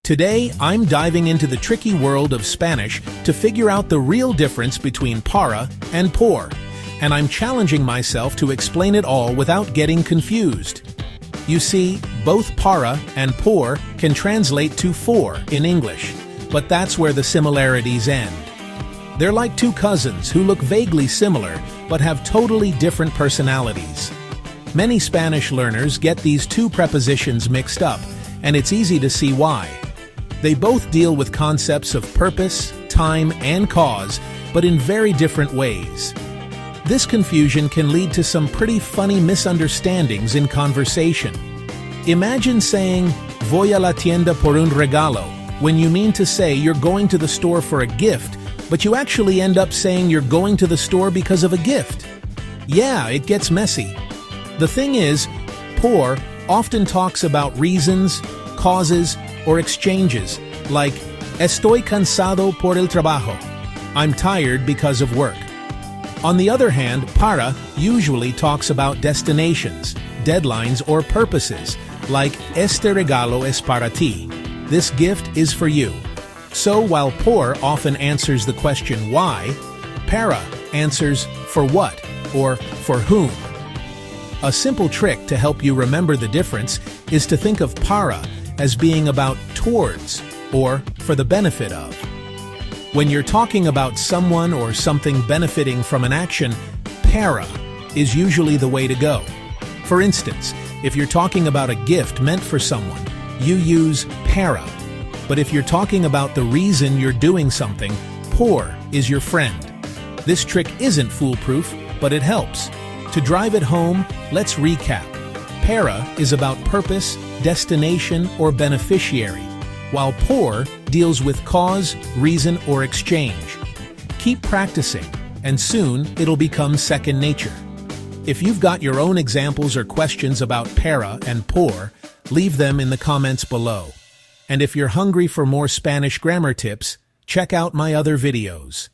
Today, I'm diving into the tricky world of Spanish to figure out the real difference between para and por, and I'm challenging myself to explain it all without getting confused. You see, both para and por can translate to for in English, but that's where the similarities end. They're like two cousins who look vaguely similar but have totally different personalities. Many Spanish learners get these two prepositions mixed up, and it's easy to see why. They both deal with concepts of purpose, time, and cause, but in very different ways. This confusion can lead to some pretty funny misunderstandings in conversation. Imagine saying, voy a la tienda por un regalo, when you mean to say you're going to the store for a gift, but you actually end up saying you're going to the store because of a gift. Yeah, it gets messy. The thing is, por often talks about reasons, causes, or exchanges, like estoy cansado por el trabajo. I'm tired because of work. On the other hand, para usually talks about destinations, deadlines, or purposes, like este regalo es para ti. This gift is for you. So while por often answers the question why, para answers for what or for whom. A simple trick to help you remember the difference is to think of para as being about towards or for the benefit of. When you're talking about someone or something benefiting from an action, para is usually the way to go. For instance, if you're talking about a gift meant for someone, you use para. But if you're talking about the reason you're doing something, por is your friend. This trick isn't foolproof, but it helps. To drive it home, let's recap. Para is about purpose, destination, or beneficiary, while por deals with cause, reason, or exchange. Keep practicing, and soon it'll become second nature. If you've got your own examples or questions about para and por, leave them in the comments below. And if you're hungry for more Spanish grammar tips, check out my other videos.